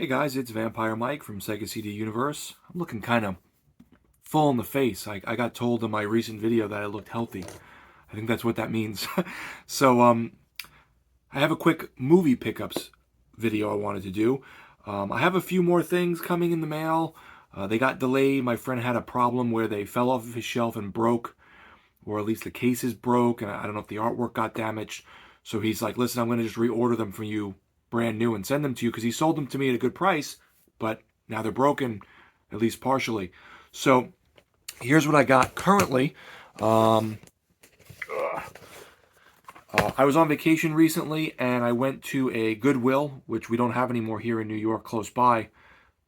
guys, it's Vampire Mike from Sega CD Universe. I'm looking kind of full in the face. I got told in my recent video that I looked healthy. I think that's what that means. So, I have a quick movie pickups video I wanted to do. I have a few more things coming in the mail. They got delayed. My friend had a problem where they fell off of his shelf and broke, or at least the cases broke, and I don't know if the artwork got damaged. So he's like, listen, I'm going to just reorder them for you brand new and send them to you, because he sold them to me at a good price, but now they're broken, at least partially. So here's what I got currently. I was on vacation recently, and I went to a Goodwill, which we don't have anymore here in New York, close by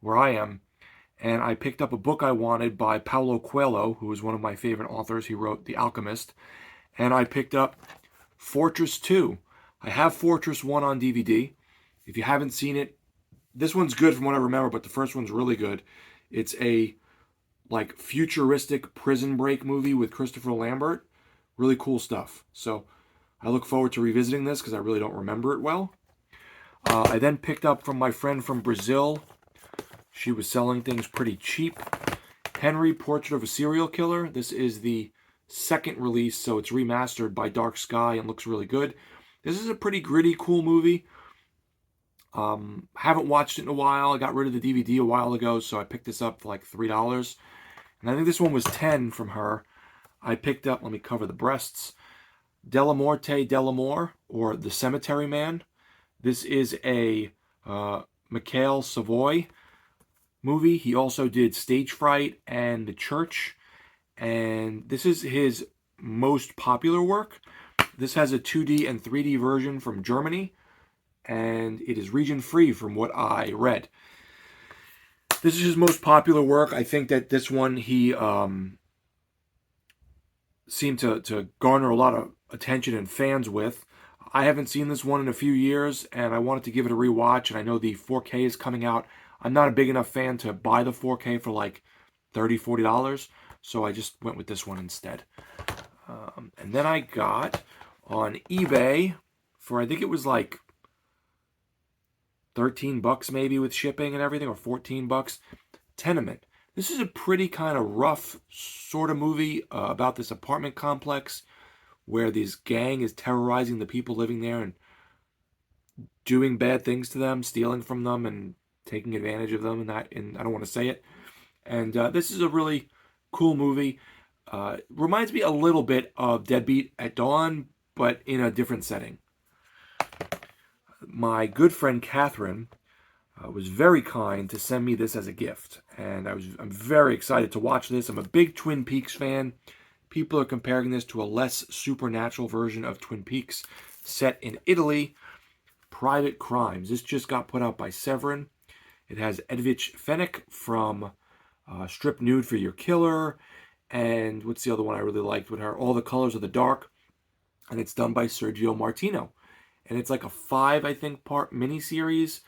where I am, and I picked up a book I wanted by Paulo Coelho, who is one of my favorite authors. He wrote The Alchemist, and I picked up Fortress 2. I have Fortress 1 on DVD. If you haven't seen it, this one's good from what I remember, but the first one's really good. It's a like futuristic prison break movie with Christopher Lambert. Really cool stuff. So I look forward to revisiting this because I really don't remember it well. I then picked up from my friend from Brazil. She was selling things pretty cheap. Henry, Portrait of a Serial Killer. This is the second release, so it's remastered by Dark Sky and looks really good. This is a pretty gritty, cool movie. Haven't watched it in a while. I got rid of the DVD a while ago, so I picked this up for like $3. And I think this one was $10 from her. I picked up, let me cover the breasts, Della Morte Dell'Amore, or The Cemetery Man. This is a Mikhail Savoy movie. He also did Stage Fright and The Church. And this is his most popular work. This has a 2D and 3D version from Germany, and it is region-free from what I read. This is his most popular work. I think that this one he seemed to garner a lot of attention and fans with. I haven't seen this one in a few years, and I wanted to give it a rewatch, and I know the 4K is coming out. I'm not a big enough fan to buy the 4K for like $30, $40, so I just went with this one instead. And then I got on eBay for, I think it was like $13 maybe with shipping and everything, or $14, Tenement. This is a pretty kind of rough sort of movie about this apartment complex where this gang is terrorizing the people living there and doing bad things to them, stealing from them and taking advantage of them, and I don't want to say it. And this is a really cool movie. Reminds me a little bit of Deadbeat at Dawn, but in a different setting. My good friend Catherine was very kind to send me this as a gift, and I'm very excited to watch this. I'm a big Twin Peaks fan. People are comparing this to a less supernatural version of Twin Peaks set in Italy. Private Crimes. This just got put out by Severin. It has Edwige Fenech from Strip Nude for Your Killer, and what's the other one I really liked with her? All the Colors of the Dark, and it's done by Sergio Martino. And it's like a 5, I think, part miniseries.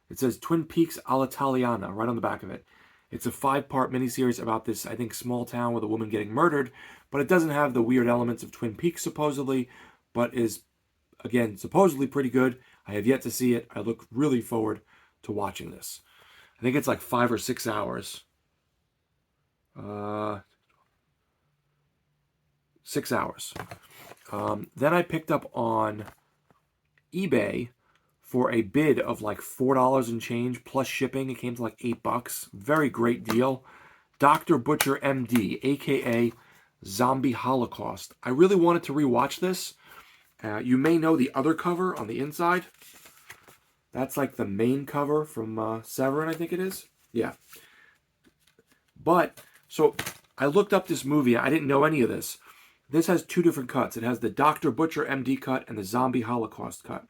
It says Twin Peaks all'Italiana right on the back of it. It's a 5-part miniseries about this, I think, small town with a woman getting murdered, but it doesn't have the weird elements of Twin Peaks, supposedly, but is, again, supposedly pretty good. I have yet to see it. I look really forward to watching this. I think it's like 5 or 6 hours. 6 hours. Then I picked up on eBay for a bid of like $4 and change plus shipping. It came to like $8. Very great deal. Dr. Butcher MD, aka Zombie Holocaust. I really wanted to rewatch this. You may know the other cover on the inside. That's like the main cover from Severin, I think it is. Yeah. But, so I looked up this movie. I didn't know any of this. This has 2 different cuts. It has the Dr. Butcher MD cut and the Zombie Holocaust cut.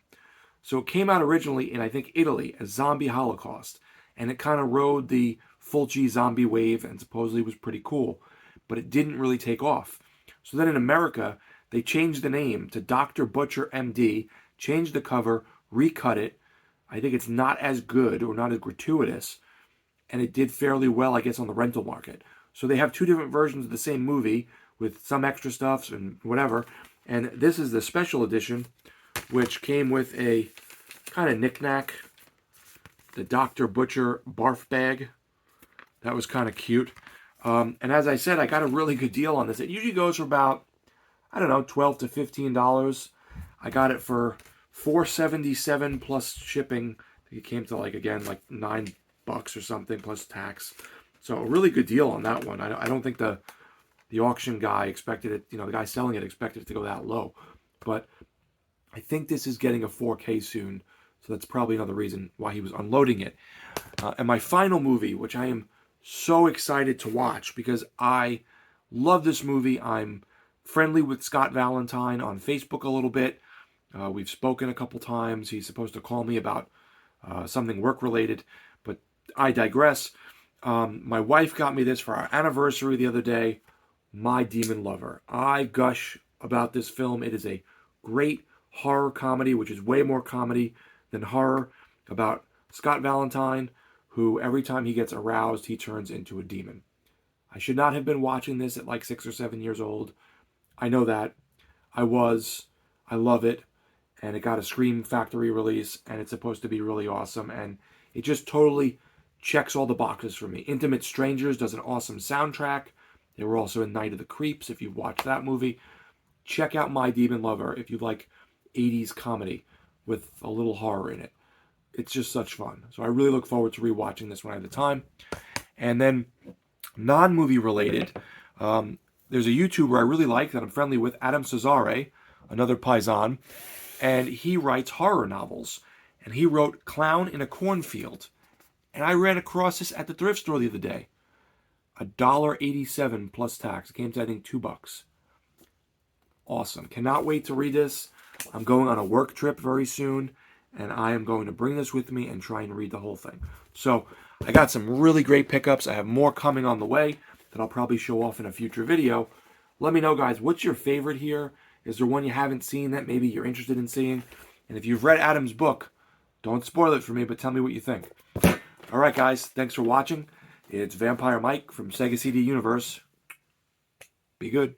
So it came out originally in, I think, Italy as Zombie Holocaust. And it kind of rode the Fulci zombie wave and supposedly was pretty cool. But it didn't really take off. So then in America, they changed the name to Dr. Butcher MD, changed the cover, recut it. I think it's not as good or not as gratuitous. And it did fairly well, I guess, on the rental market. So they have 2 different versions of the same movie with some extra stuff and whatever. And this is the special edition, which came with a kind of knick-knack the Dr. Butcher barf bag. That was kind of cute. And as I said, I got a really good deal on this. It usually goes for about, I don't know, $12 to $15. I got it for $4.77 plus shipping. I think it came to like $9 or something plus tax. So a really good deal on that one. I don't think the auction guy expected it, the guy selling it expected it to go that low. But I think this is getting a 4K soon. So that's probably another reason why he was unloading it. And my final movie, which I am so excited to watch because I love this movie. I'm friendly with Scott Valentine on Facebook a little bit. We've spoken a couple times. He's supposed to call me about something work-related, but I digress. My wife got me this for our anniversary the other day, My Demon Lover. I gush about this film. It is a great horror comedy, which is way more comedy than horror, about Scott Valentine, who every time he gets aroused, he turns into a demon. I should not have been watching this at like 6 or 7 years old. I know that. I love it. And it got a Scream Factory release, and it's supposed to be really awesome. And it just totally checks all the boxes for me. Intimate Strangers does an awesome soundtrack. They were also in Night of the Creeps, if you've watched that movie. Check out My Demon Lover if you like 80s comedy with a little horror in it. It's just such fun. So I really look forward to rewatching this when I have the time. And then, non-movie related, there's a YouTuber I really like that I'm friendly with, Adam Cesare, another Paisan, and he writes horror novels. And he wrote Clown in a Cornfield. And I ran across this at the thrift store the other day. $1.87 plus tax. It came to, I think, $2. Awesome. Cannot wait to read this. I'm going on a work trip very soon, and I am going to bring this with me and try and read the whole thing. So I got some really great pickups. I have more coming on the way that I'll probably show off in a future video. Let me know, guys, what's your favorite here? Is there one you haven't seen that maybe you're interested in seeing? And if you've read Adam's book, don't spoil it for me, but tell me what you think. All right, guys, thanks for watching. It's Vampire Mike from Sega CD Universe. Be good.